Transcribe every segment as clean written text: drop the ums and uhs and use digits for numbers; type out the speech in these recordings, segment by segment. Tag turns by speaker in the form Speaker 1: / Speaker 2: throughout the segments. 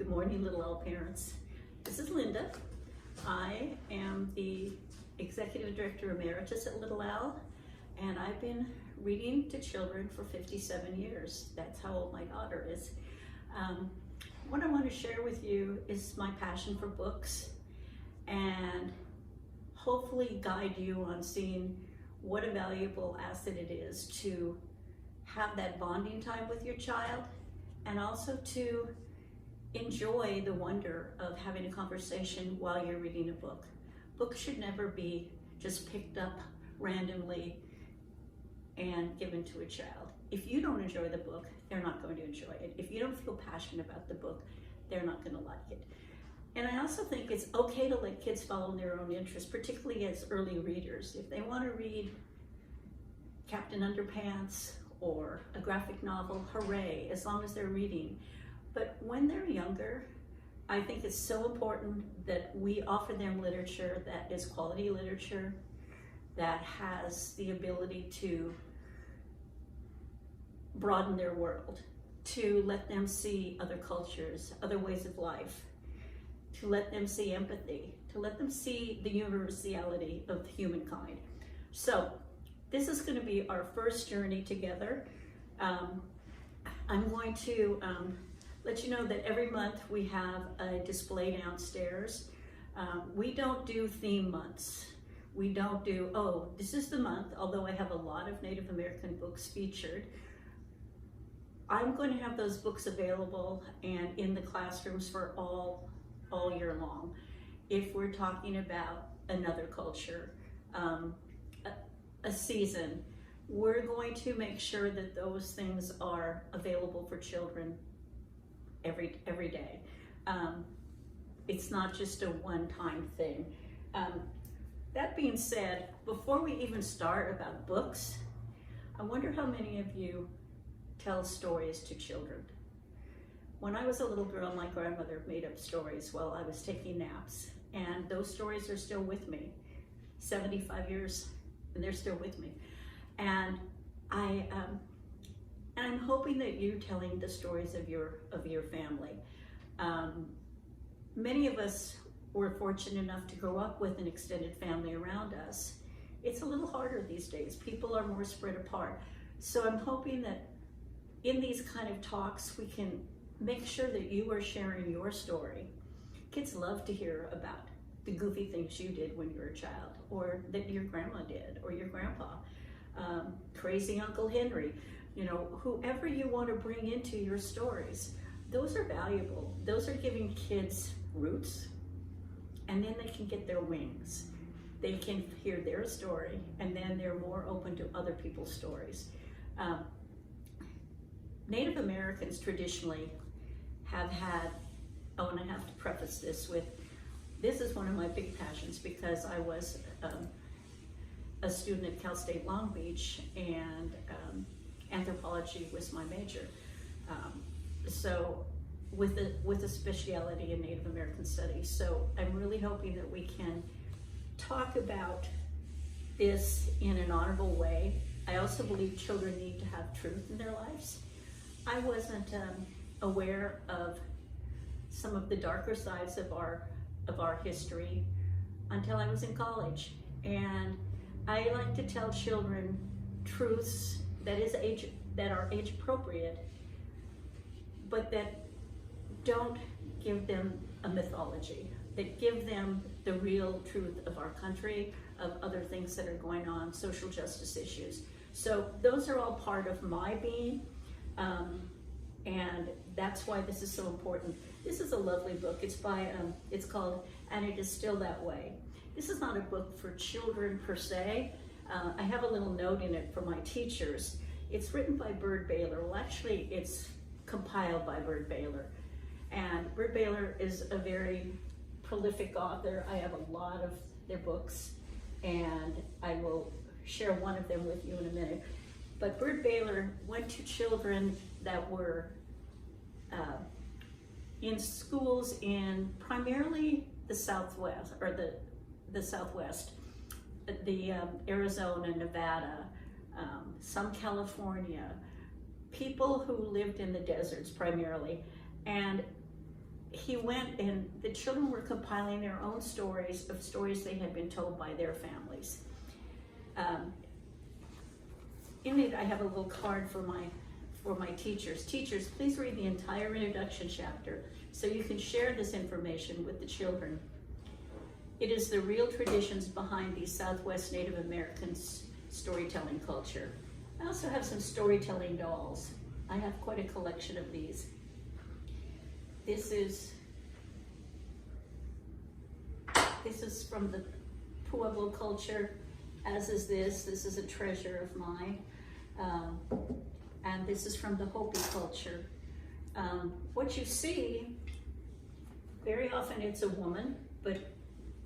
Speaker 1: Good morning, Little Owl parents. This is Linda. I am the Executive Director Emeritus at Little Owl, and I've been reading to children for 57 years. That's how old my daughter is. What I want to share with you is my passion for books and hopefully guide you on seeing what a valuable asset it is to have that bonding time with your child, and also to enjoy the wonder of having a conversation while you're reading a book. Books should never be just picked up randomly and given to a child. If you don't enjoy the book, they're not going to enjoy it. If you don't feel passionate about the book, they're not going to like it. And I also think it's okay to let kids follow their own interests, particularly as early readers. If they want to read Captain Underpants or a graphic novel, hooray, as long as they're reading. But when they're younger, I think it's so important that we offer them literature that is quality literature, that has the ability to broaden their world, to let them see other cultures, other ways of life, to let them see empathy, to let them see the universality of humankind. So this is going to be our first journey together. I'm going to let you know that every month we have a display downstairs. We don't do theme months. We don't do, oh, this is the month, although I have a lot of Native American books featured. I'm going to have those books available and in the classrooms for all year long. If we're talking about another culture, a season, we're going to make sure that those things are available for children every day. It's not just a one-time thing. That being said, before we even start about books, I wonder how many of you tell stories to children. When I was a little girl, my grandmother made up stories while I was taking naps, and those stories are still with me. 75 years, and they're still with me. And I'm hoping that you're telling the stories of your family. Many of us were fortunate enough to grow up with an extended family around us. It's a little harder these days. People are more spread apart. So I'm hoping that in these kind of talks, we can make sure that you are sharing your story. Kids love to hear about the goofy things you did when you were a child, or that your grandma did, or your grandpa, crazy Uncle Henry, you know, whoever you want to bring into your stories. Those are valuable. Those are giving kids roots, and then they can get their wings. They can hear their story, and then they're more open to other people's stories. Native Americans traditionally have had, oh, and I have to preface this with, this is one of my big passions because I was a student at Cal State Long Beach, and anthropology was my major. So with a speciality in Native American studies. So I'm really hoping that we can talk about this in an honorable way. I also believe children need to have truth in their lives. I wasn't aware of some of the darker sides of our history until I was in college. And I like to tell children truths that are age appropriate, but that don't give them a mythology, that give them the real truth of our country, of other things that are going on, social justice issues. So those are all part of my being, and that's why this is so important. This is a lovely book. It's it's called And It Is Still That Way. This is not a book for children per se. I have a little note in it for my teachers. It's written by Byrd Baylor. Well, actually, it's compiled by Byrd Baylor. And Byrd Baylor is a very prolific author. I have a lot of their books, and I will share one of them with you in a minute. But Byrd Baylor went to children that were in schools in primarily the Southwest, or the Southwest, the Arizona, Nevada, some California, people who lived in the deserts primarily. And he went and the children were compiling their own stories of stories they had been told by their families. In it, I have a little card for my teachers. Teachers, please read the entire introduction chapter so you can share this information with the children. It is the real traditions behind the Southwest Native Americans storytelling culture. I also have some storytelling dolls. I have quite a collection of these. This is from the Pueblo culture, as is this. This is a treasure of mine. And this is from the Hopi culture. What you see, very often it's a woman, but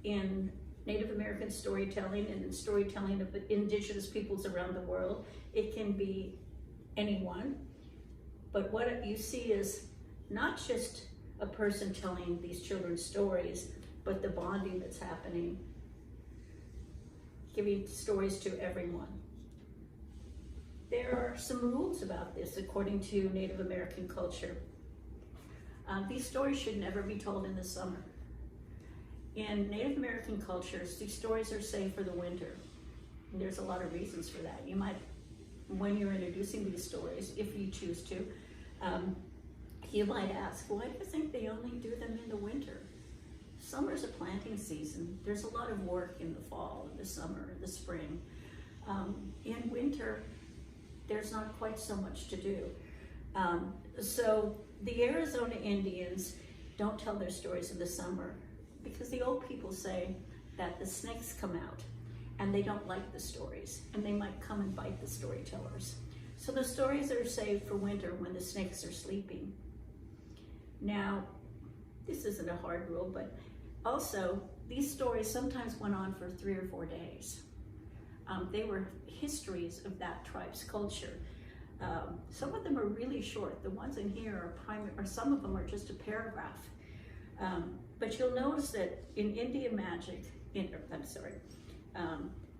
Speaker 1: in Native American storytelling and in storytelling of indigenous peoples around the world, it can be anyone. But what you see is not just a person telling these children's stories, but the bonding that's happening, giving stories to everyone. There are some rules about this according to Native American culture. These stories should never be told in the summer. In Native American cultures, these stories are saved for the winter. And there's a lot of reasons for that. You might, when you're introducing these stories, if you choose to, you might ask, why do you think they only do them in the winter? Summer's a planting season. There's a lot of work in the fall, in the summer, in the spring. In winter, there's not quite so much to do. So the Arizona Indians don't tell their stories in the summer because the old people say that the snakes come out and they don't like the stories and they might come and bite the storytellers. So the stories are saved for winter when the snakes are sleeping. Now, this isn't a hard rule, but also these stories sometimes went on for 3 or 4 days. They were histories of that tribe's culture. Some of them are really short. The ones in here are some of them are just a paragraph. But you'll notice that in Indian magic,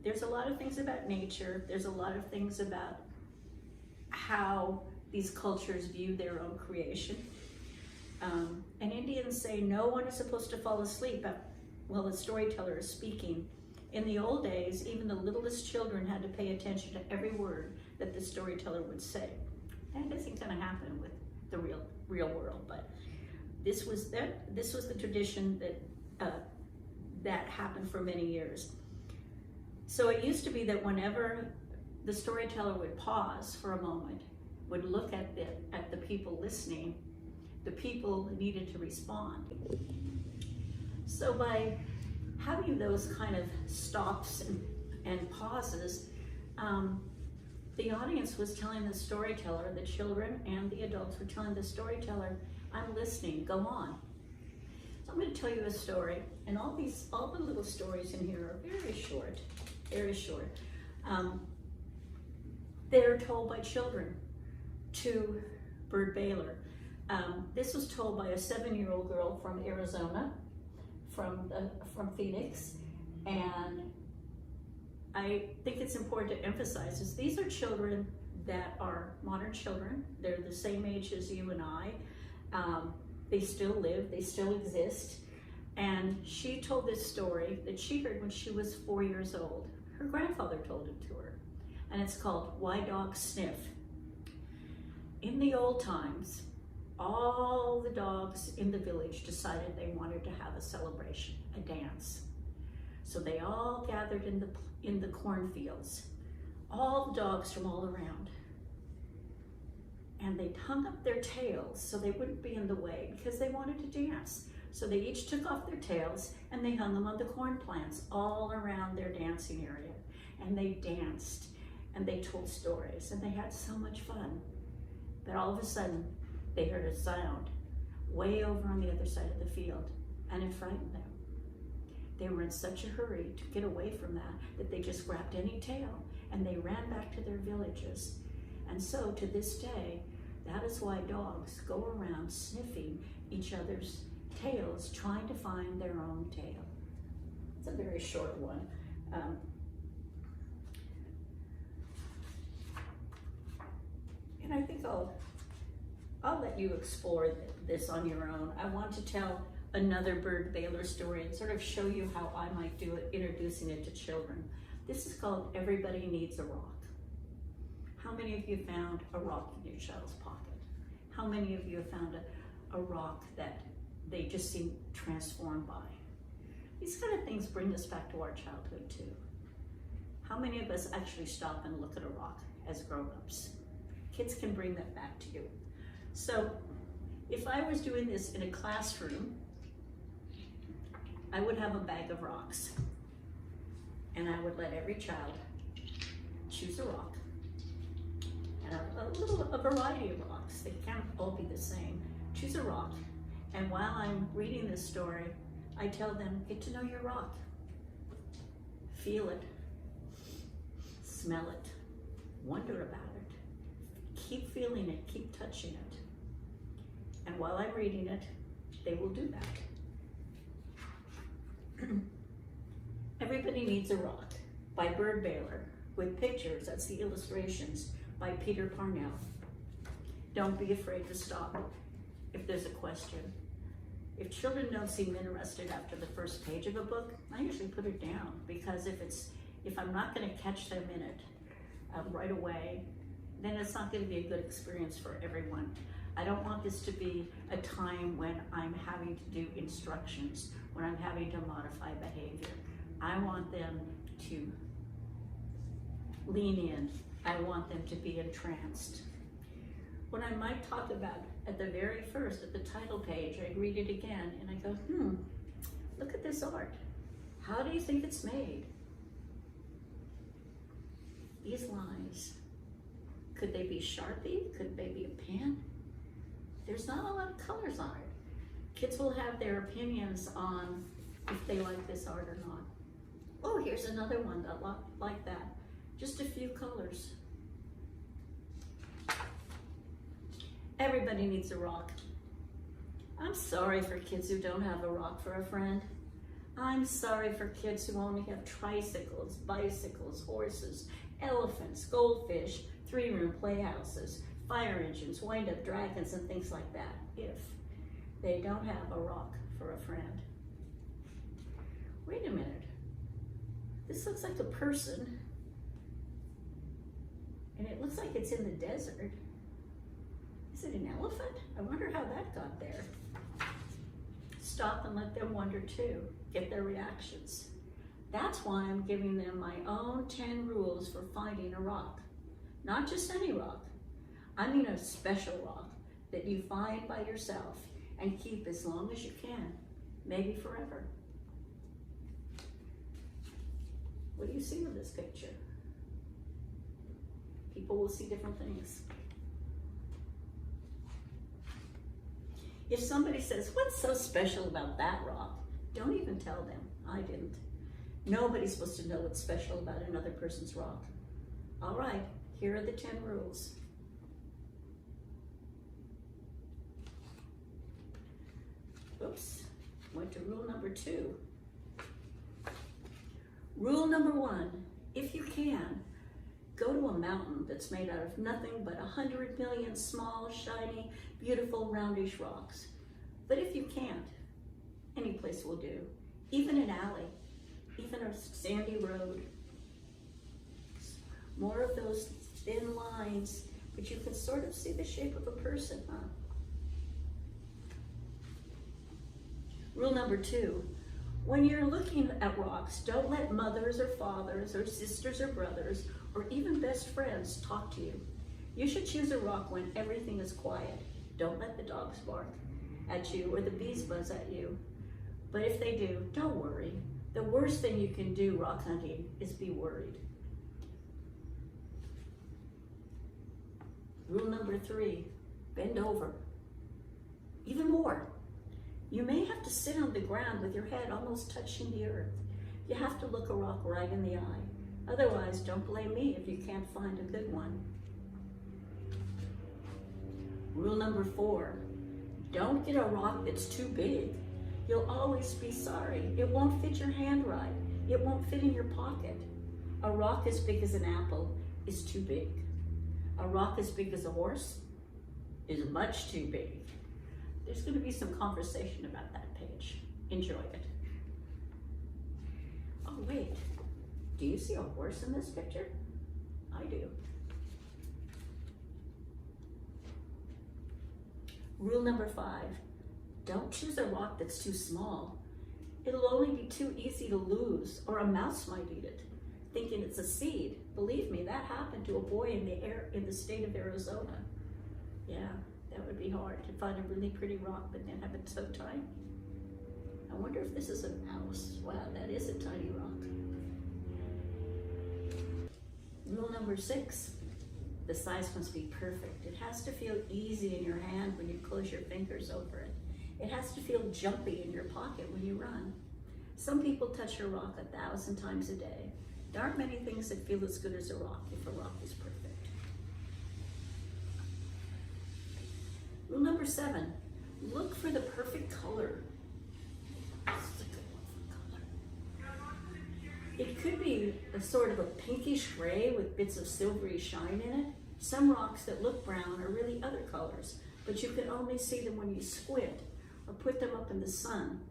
Speaker 1: there's a lot of things about nature. There's a lot of things about how these cultures view their own creation. And Indians say no one is supposed to fall asleep while the storyteller is speaking. In the old days, even the littlest children had to pay attention to every word that the storyteller would say. That isn't going to happen with the real world, but this was the tradition that happened for many years. So it used to be that whenever the storyteller would pause for a moment, would look at the people listening, the people needed to respond. So by having those kind of stops and pauses, the audience was telling the storyteller, the children and the adults were telling the storyteller, I'm listening, go on. So I'm going to tell you a story, and all the little stories in here are very short, very short. They're told by children to Bird Baylor. This was told by a 7-year-old girl from Arizona, from Phoenix, and I think it's important to emphasize is these are children that are modern children. They're the same age as you and I. They still live, they still exist. And she told this story that she heard when she was 4 years old. Her grandfather told it to her. And it's called Why Dogs Sniff. In the old times, all the dogs in the village decided they wanted to have a celebration, a dance. So they all gathered in the cornfields, all the dogs from all around. And they hung up their tails so they wouldn't be in the way because they wanted to dance. So they each took off their tails and they hung them on the corn plants all around their dancing area. And they danced and they told stories and they had so much fun. But all of a sudden, they heard a sound way over on the other side of the field, and it frightened them. They were in such a hurry to get away from that they just grabbed any tail and they ran back to their villages. And so to this day, that is why dogs go around sniffing each other's tails, trying to find their own tail. It's a very short one. And I think I'll I'll let you explore this on your own. I want to tell another Byrd Baylor story and sort of show you how I might do it, introducing it to children. This is called Everybody Needs a Rock. How many of you found a rock in your child's pocket? How many of you have found a rock that they just seem transformed by? These kind of things bring us back to our childhood too. How many of us actually stop and look at a rock as grown-ups? Kids can bring that back to you. So if I was doing this in a classroom, I would have a bag of rocks, and I would let every child choose a rock, and a variety of rocks. They can't all be the same. Choose a rock, and while I'm reading this story, I tell them, get to know your rock. Feel it, smell it, wonder about it. Keep feeling it, keep touching it. And while I'm reading it, they will do that. Everybody Needs a Rock by Byrd Baylor, with pictures, that's the illustrations, by Peter Parnell. Don't be afraid to stop if there's a question. If children don't seem interested after the first page of a book, I usually put it down, because if I'm not going to catch them in it right away, then it's not going to be a good experience for everyone. I don't want this to be a time when I'm having to do instructions, when I'm having to modify behavior. I want them to lean in. I want them to be entranced. What I might talk about at the very first, at the title page, I read it again and I go, look at this art. How do you think it's made? These lines, could they be Sharpie? Could they be a pen? There's not a lot of colors on it. Kids will have their opinions on if they like this art or not. Oh, here's another one that like that. Just a few colors. Everybody needs a rock. I'm sorry for kids who don't have a rock for a friend. I'm sorry for kids who only have tricycles, bicycles, horses, elephants, goldfish, 3-room playhouses, fire engines, wind-up dragons, and things like that, if they don't have a rock for a friend. Wait a minute. This looks like a person, and it looks like it's in the desert. Is it an elephant? I wonder how that got there. Stop and let them wonder too. Get their reactions. That's why I'm giving them my own 10 rules for finding a rock. Not just any rock. I mean a special rock that you find by yourself and keep as long as you can, maybe forever. What do you see in this picture? People will see different things. If somebody says, what's so special about that rock? Don't even tell them. I didn't. Nobody's supposed to know what's special about another person's rock. All right, here are the 10 rules. Oops, went to rule number 2. Rule number 1, if you can, go to a mountain that's made out of nothing but 100 million small, shiny, beautiful, roundish rocks. But if you can't, any place will do. Even an alley, even a sandy road. More of those thin lines, but you can sort of see the shape of a person, huh? Rule number 2, when you're looking at rocks, don't let mothers or fathers or sisters or brothers or even best friends talk to you. You should choose a rock when everything is quiet. Don't let the dogs bark at you or the bees buzz at you. But if they do, don't worry. The worst thing you can do rock hunting is be worried. Rule number 3, bend over. Even more. You may have to sit on the ground with your head almost touching the earth. You have to look a rock right in the eye. Otherwise, don't blame me if you can't find a good one. Rule number 4, don't get a rock that's too big. You'll always be sorry. It won't fit your hand right. It won't fit in your pocket. A rock as big as an apple is too big. A rock as big as a horse is much too big. There's going to be some conversation about that page. Enjoy it. Oh, wait. Do you see a horse in this picture? I do. Rule number 5, don't choose a rock that's too small. It'll only be too easy to lose, or a mouse might eat it, thinking it's a seed. Believe me, that happened to a boy in the state of Arizona. Yeah, that would be hard to find a really pretty rock, but then have it so tiny. I wonder if this is a mouse. Wow, that is a tiny rock. Rule number 6, the size must be perfect. It has to feel easy in your hand when you close your fingers over it. It has to feel jumpy in your pocket when you run. Some people touch a rock 1,000 times a day. There aren't many things that feel as good as a rock if a rock is perfect. Rule number 7, look for the perfect color. It could be a sort of a pinkish gray with bits of silvery shine in it. Some rocks that look brown are really other colors, but you can only see them when you squint or put them up in the sun.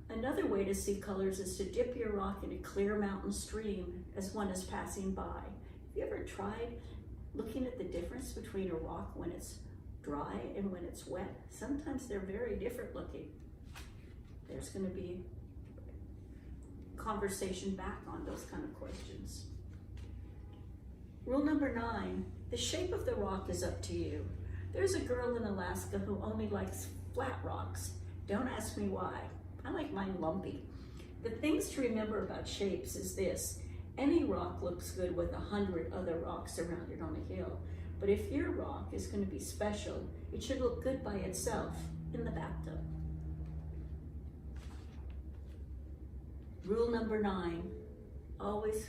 Speaker 1: Another way to see colors is to dip your rock in a clear mountain stream as one is passing by. Have you ever tried looking at the difference between a rock when it's dry and when it's wet? Sometimes they're very different looking. There's going to be conversation back on those kind of questions. Rule number 9, the shape of the rock is up to you. There's a girl in Alaska who only likes flat rocks. Don't ask me why. I like mine lumpy. The things to remember about shapes is this: any rock looks good with 100 other rocks around it on a hill. But if your rock is going to be special, it should look good by itself in the bathtub. Rule number 9, always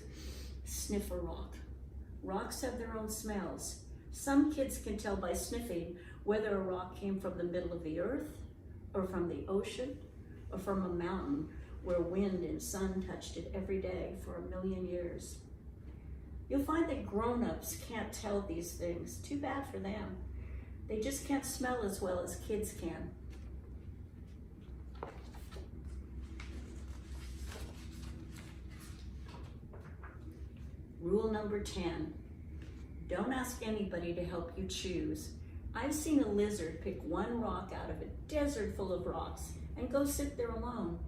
Speaker 1: sniff a rock. Rocks have their own smells. Some kids can tell by sniffing whether a rock came from the middle of the earth, or from the ocean, or from a mountain where wind and sun touched it every day for 1,000,000 years. You'll find that grown-ups can't tell these things. Too bad for them. They just can't smell as well as kids can. Rule number 10, don't ask anybody to help you choose. I've seen a lizard pick one rock out of a desert full of rocks and go sit there alone.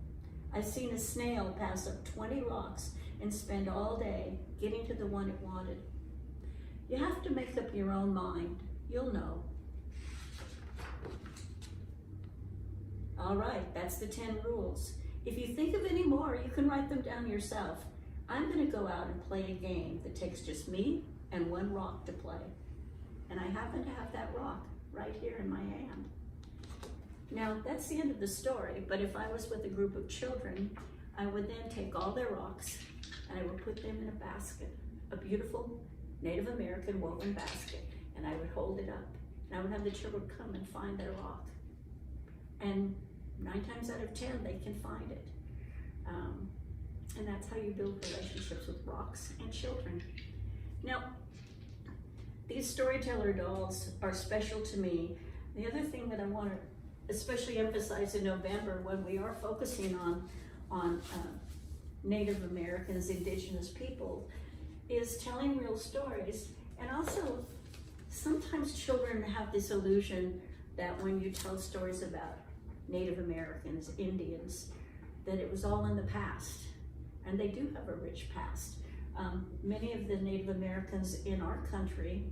Speaker 1: I've seen a snail pass up 20 rocks and spend all day getting to the one it wanted. You have to make up your own mind. You'll know. All right, that's the 10 rules. If you think of any more, you can write them down yourself. I'm going to go out and play a game that takes just me and one rock to play. And I happen to have that rock right here in my hand. Now, that's the end of the story, but if I was with a group of children, I would then take all their rocks and I would put them in a basket, a beautiful Native American woven basket, and I would hold it up. And I would have the children come and find their rock. And 9 times out of 10, they can find it. And that's how you build relationships with rocks and children. Now, these storyteller dolls are special to me. The other thing that I want to especially emphasize in November, when we are focusing on Native Americans, indigenous people, is telling real stories. And also, sometimes children have this illusion that when you tell stories about Native Americans, Indians, that it was all in the past. And they do have a rich past. Many of the Native Americans in our country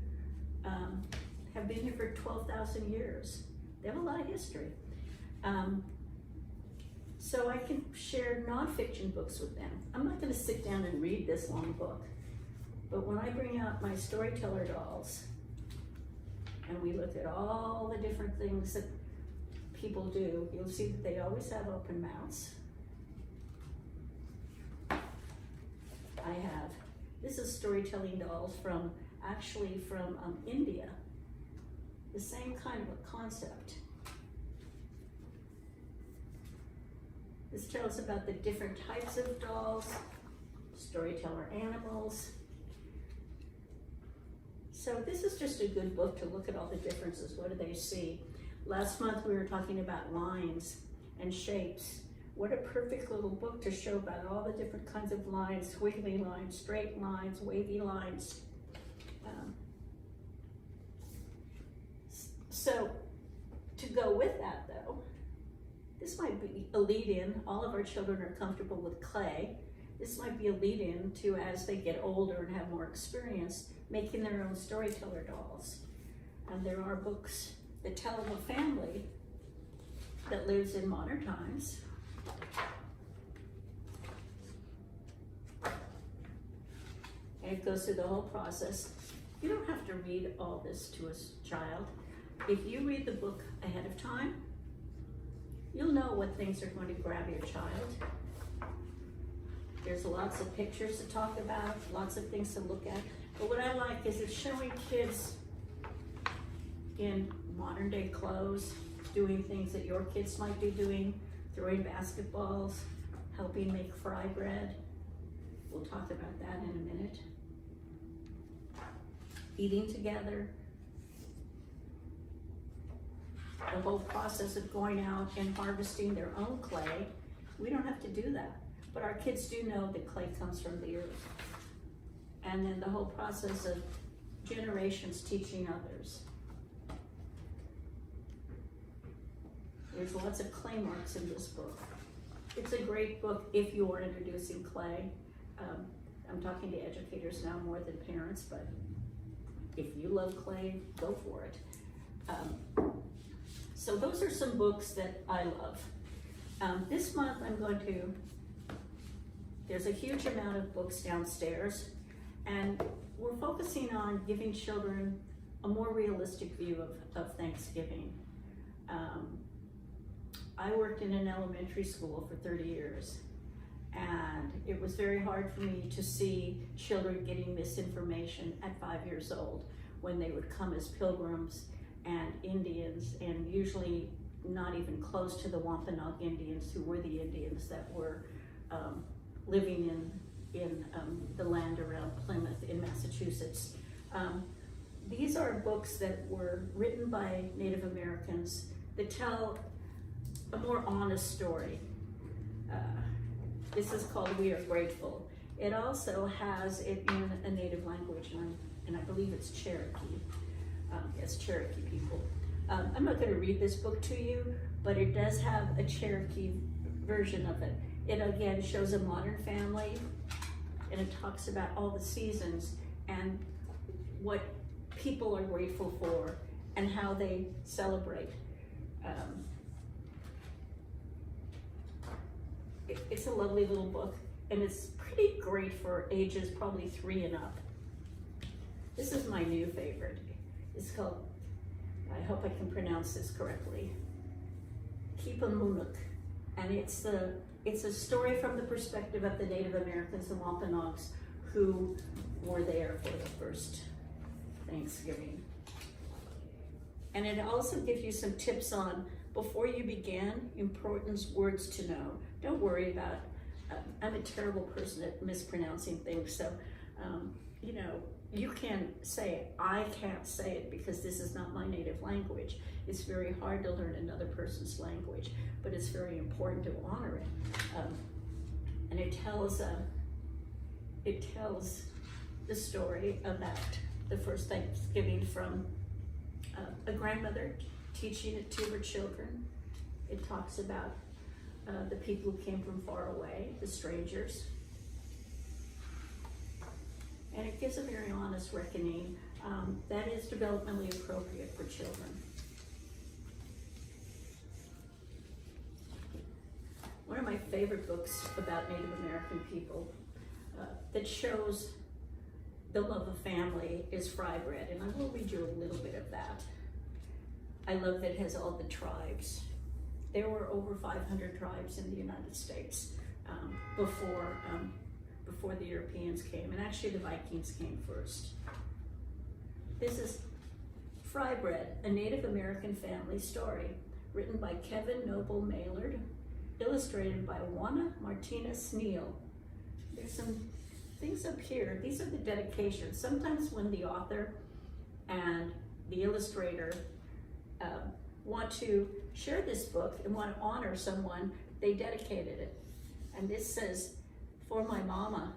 Speaker 1: have been here for 12,000 years. They have a lot of history. So I can share nonfiction books with them. I'm not gonna sit down and read this long book, but when I bring out my storyteller dolls and we look at all the different things that people do, you'll see that they always have open mouths. This is storytelling dolls from India. The same kind of a concept. This tells about the different types of dolls, storyteller animals. So this is just a good book to look at all the differences. What do they see? Last month we were talking about lines and shapes. What a perfect little book to show about all the different kinds of lines, squiggly lines, straight lines, wavy lines. So to go with that though, this might be a lead-in. All of our children are comfortable with clay. This might be a lead-in to, as they get older and have more experience, making their own storyteller dolls. And there are books that tell of a family that lives in modern times. And it goes through the whole process. You don't have to read all this to a child. If you read the book ahead of time, you'll know what things are going to grab your child. There's lots of pictures to talk about, lots of things to look at. But what I like is it's showing kids in modern day clothes, doing things that your kids might be doing, throwing basketballs, helping make fry bread. We'll talk about that in a minute. Eating together. The whole process of going out and harvesting their own clay. We don't have to do that, but our kids do know that clay comes from the earth. And then the whole process of generations teaching others. There's lots of clay marks in this book. It's a great book if you are introducing clay. I'm talking to educators now more than parents, but if you love clay, go for it. So those are some books that I love. This month there's a huge amount of books downstairs, and we're focusing on giving children a more realistic view of Thanksgiving. I worked in an elementary school for 30 years, and it was very hard for me to see children getting misinformation at 5 years old when they would come as pilgrims and Indians, and usually not even close to the Wampanoag Indians, who were the Indians that were living in the land around Plymouth in Massachusetts. These are books that were written by Native Americans that tell a more honest story. This is called We Are Grateful. It also has it in a native language, and I believe it's Cherokee. Yes, Cherokee people. I'm not going to read this book to you, but it does have a Cherokee version of it. It again shows a modern family, and it talks about all the seasons and what people are grateful for and how they celebrate. It's a lovely little book, and it's pretty great for ages probably 3 and up. This is my new favorite. It's called, I hope I can pronounce this correctly, Keepamunuk, and it's a story from the perspective of the Native Americans and Wampanoags who were there for the first Thanksgiving. And it also gives you some tips on, before you begin, important words to know. Don't worry about, I'm a terrible person at mispronouncing things, so, you know, you can say it. I can't say it because this is not my native language. It's very hard to learn another person's language, but it's very important to honor it. And it tells the story about the first Thanksgiving from a grandmother teaching it to her children. It talks about the people who came from far away, the strangers. And it gives a very honest reckoning that is developmentally appropriate for children. One of my favorite books about Native American people that shows the love of family is Fry Bread, and I will read you a little bit of that. I love that it has all the tribes. There were over 500 tribes in the United States before the Europeans came, and actually the Vikings came first. This is Fry Bread, a Native American family story, written by Kevin Noble Maillard, illustrated by Juana Martinez Neal. There's some things up here. These are the dedications. Sometimes when the author and the illustrator want to share this book and want to honor someone. They dedicated it. And this says, "For my mama,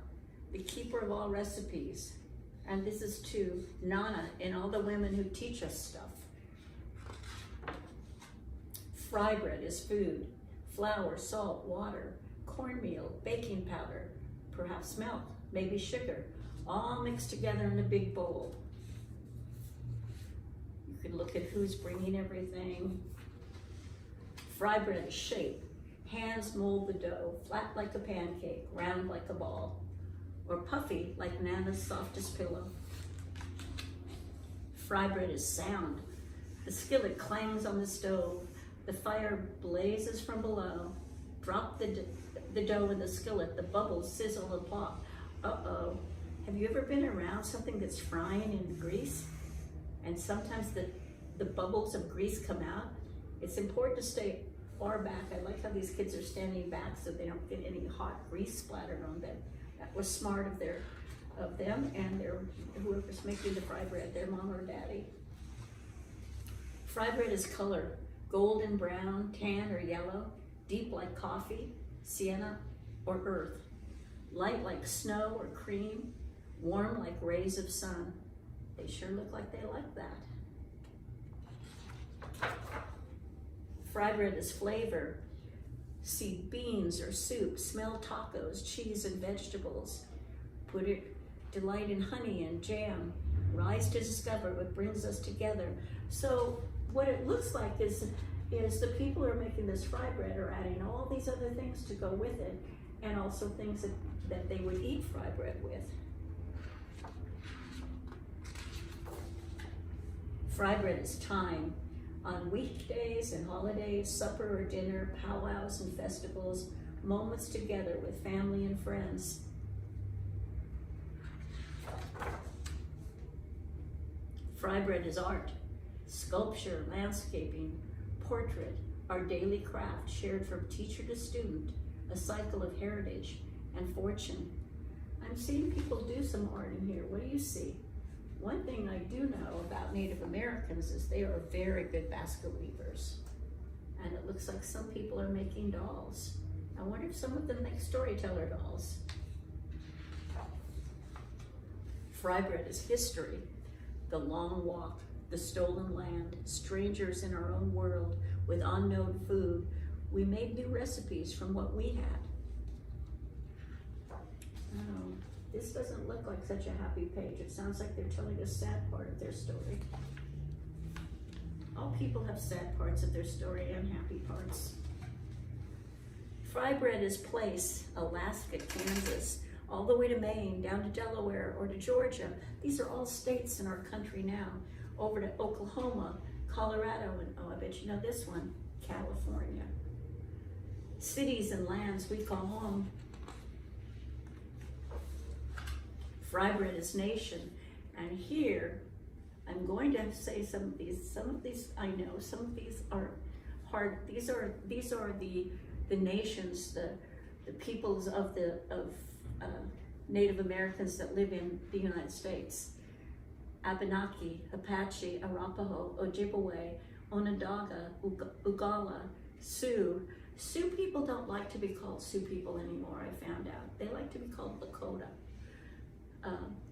Speaker 1: the keeper of all recipes." And this is to Nana and all the women who teach us stuff. Fry bread is food. Flour, salt, water, cornmeal, baking powder, perhaps milk, maybe sugar, all mixed together in a big bowl. You can look at who's bringing everything. Fry bread is shape. Hands mold the dough, flat like a pancake, round like a ball, or puffy like Nana's softest pillow. Fry bread is sound. The skillet clangs on the stove. The fire blazes from below. Drop the dough in the skillet. The bubbles sizzle and pop. Uh-oh. Have you ever been around something that's frying in grease? And sometimes the bubbles of grease come out. It's important to stay far back. I like how these kids are standing back so they don't get any hot grease splattered on them. That was smart of them and whoever's making the fry bread, their mom or daddy. Fry bread is color. Golden brown, tan or yellow, deep like coffee, sienna or earth, light like snow or cream, warm like rays of sun. They sure look like they like that. Fry bread is flavor. See beans or soup, smell tacos, cheese and vegetables. Delight in honey and jam. Rise to discover what brings us together. So what it looks like is the people who are making this fry bread are adding all these other things to go with it, and also things that they would eat fry bread with. Fry bread is time. On weekdays and holidays, supper or dinner, powwows and festivals, moments together with family and friends. Fry bread is art. Sculpture, landscaping, portrait, our daily craft shared from teacher to student, a cycle of heritage and fortune. I'm seeing people do some art in here. What do you see? One thing I do know about Native Americans is they are very good basket weavers. And it looks like some people are making dolls. I wonder if some of them make storyteller dolls. Fry bread is history, the long walk, the stolen land, strangers in our own world with unknown food. We made new recipes from what we had. Oh, this doesn't look like such a happy page. It sounds like they're telling a sad part of their story. All people have sad parts of their story and happy parts. Fry bread is place, Alaska, Kansas, all the way to Maine, down to Delaware or to Georgia. These are all states in our country now. Over to Oklahoma, Colorado, and oh, I bet you know this one, California. Cities and lands we call home. Fry bread is nation. And here, I'm going to say some of these I know, some of these are hard. These are the nations, the peoples of Native Americans that live in the United States. Abenaki, Apache, Arapaho, Ojibwe, Onondaga, Oglala, Sioux. Sioux people don't like to be called Sioux people anymore, I found out. They like to be called Lakota.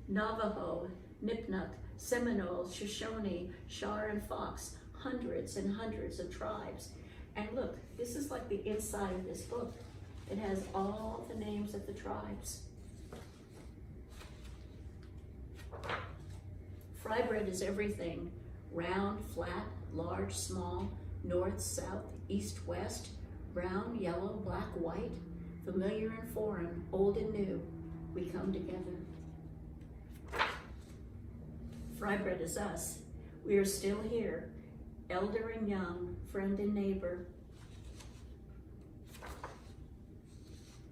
Speaker 1: Navajo, Nipmuc, Seminole, Shoshone, Char and Fox, hundreds and hundreds of tribes. And look, this is like the inside of this book. It has all the names of the tribes. Fry bread is everything. Round, flat, large, small, north, south, east, west, brown, yellow, black, white, familiar and foreign, old and new. We come together. Fry bread is us. We are still here, elder and young, friend and neighbor.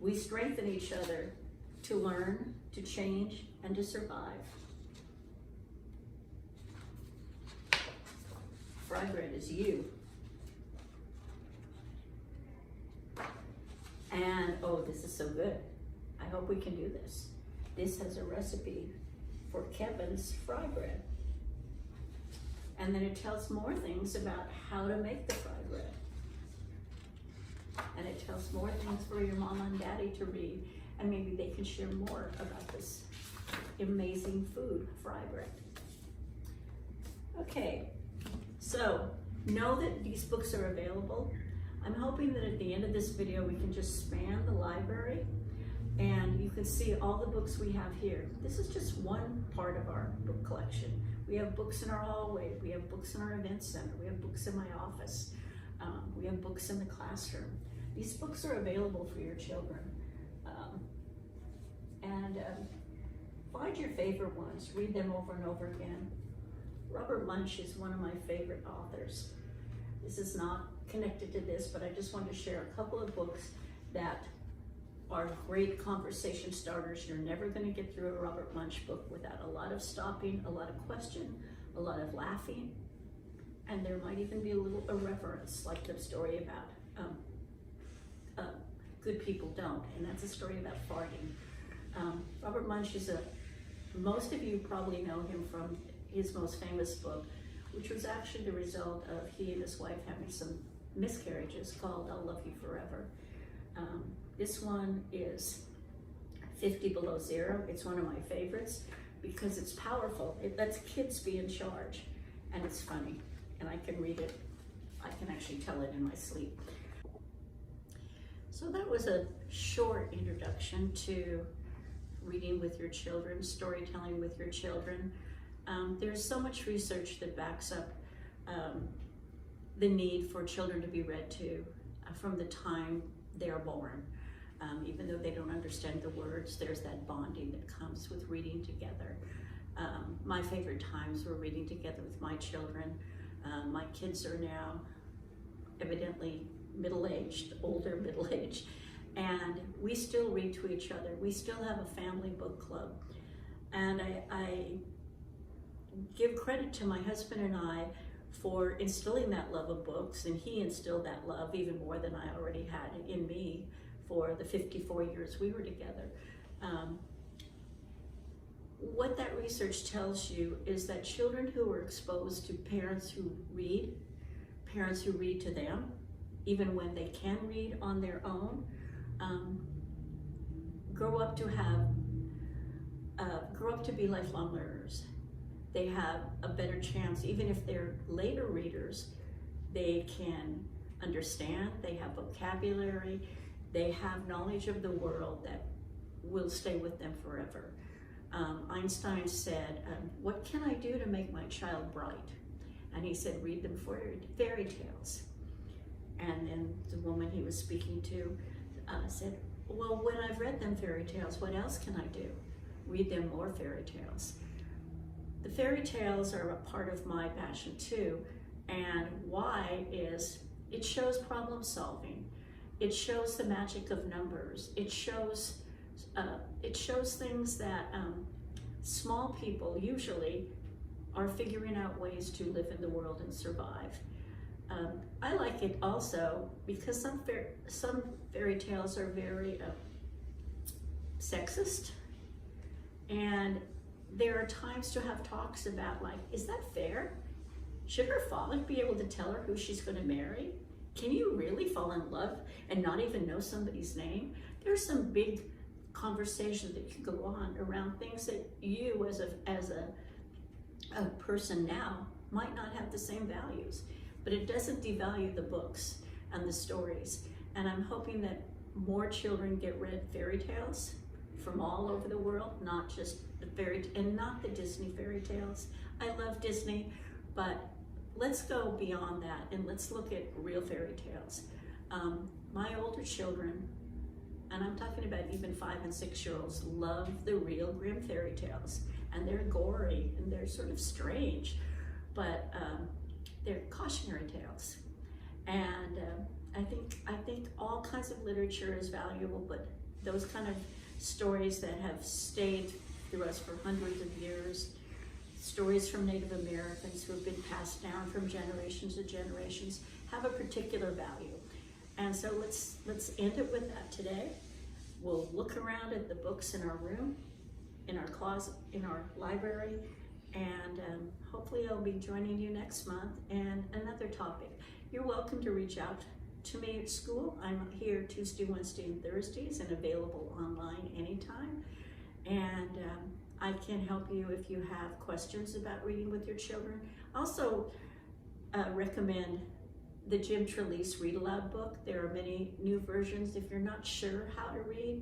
Speaker 1: We strengthen each other to learn, to change, and to survive. Fry bread is you. And, oh, this is so good. I hope we can do this. This has a recipe for Kevin's fry bread. And then it tells more things about how to make the fried bread. And it tells more things for your mama and daddy to read, and maybe they can share more about this amazing food, fry bread. Okay, so know that these books are available. I'm hoping that at the end of this video we can just span the library and you can see all the books we have here. This is just one part of our book collection. We have books in our hallway, we have books in our event center, we have books in my office, we have books in the classroom. These books are available for your children. Find your favorite ones, read them over and over again. Robert Munsch is one of my favorite authors. This is not connected to this, but I just wanted to share a couple of books that are great conversation starters. You're never going to get through a Robert Munsch book without a lot of stopping, a lot of question, a lot of laughing, and there might even be a little irreverence, like the story about Good People Don't, and that's a story about farting. Robert Munsch is most of you probably know him from his most famous book, which was actually the result of he and his wife having some miscarriages, called I'll Love You Forever. This one is 50 Below Zero. It's one of my favorites because it's powerful. It lets kids be in charge, and it's funny, and I can read it. I can actually tell it in my sleep. So that was a short introduction to reading with your children, storytelling with your children. There's so much research that backs up the need for children to be read to from the time they are born. Even though they don't understand the words, there's that bonding that comes with reading together. My favorite times were reading together with my children. My kids are now evidently middle-aged, older middle-aged, and we still read to each other. We still have a family book club. And I give credit to my husband and I for instilling that love of books, and he instilled that love even more than I already had in me for the 54 years we were together. What that research tells you is that children who are exposed to parents who read to them, even when they can read on their own, grow up to be lifelong learners. They have a better chance, even if they're later readers, they can understand, they have vocabulary, they have knowledge of the world that will stay with them forever. Einstein said, what can I do to make my child bright? And he said, read them fairy tales. And then the woman he was speaking to said, well, when I've read them fairy tales, what else can I do? Read them more fairy tales. The fairy tales are a part of my passion too, and why is it shows problem solving. It shows the magic of numbers. It shows things that small people usually are figuring out ways to live in the world and survive. I like it also because some fairy tales are very sexist, and there are times to have talks about, like, is that fair? Should her father be able to tell her who she's going to marry? Can you really fall in love and not even know somebody's name? There's some big conversation that can go on around things that you as a person now might not have the same values, but it doesn't devalue the books and the stories. And I'm hoping that more children get read fairy tales from all over the world, not just not the Disney fairy tales. I love Disney, but let's go beyond that and let's look at real fairy tales. My older children, and I'm talking about even 5- and 6-year-olds, love the real Grimm fairy tales, and they're gory and they're sort of strange, but they're cautionary tales. And I think all kinds of literature is valuable, but those kind of stories that have stayed through us for hundreds of years, stories from Native Americans who have been passed down from generations to generations, have a particular value. And so let's end it with that today. We'll look around at the books in our room, in our closet, in our library, And hopefully I'll be joining you next month and another topic. You're welcome to reach out to me at school. I'm here Tuesday, Wednesday, and Thursdays and available online anytime. And I can help you if you have questions about reading with your children. Also recommend the Jim Trelease Read Aloud book. There are many new versions if you're not sure how to read.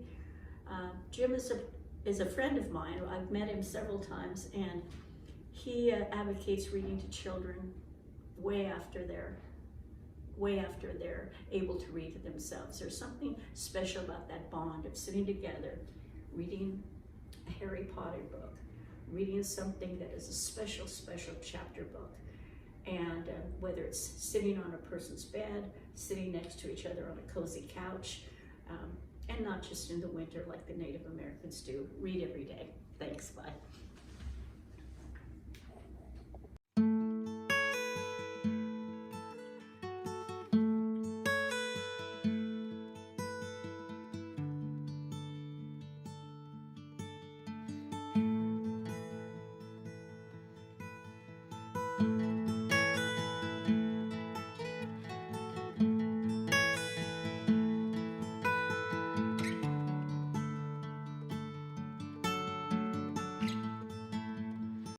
Speaker 1: Jim is a friend of mine. I've met him several times, and he advocates reading to children way after they're able to read it themselves. There's something special about that bond of sitting together, reading a Harry Potter book, reading something that is a special, special chapter book. And whether it's sitting on a person's bed, sitting next to each other on a cozy couch, and not just in the winter like the Native Americans do. Read every day. Thanks, bye.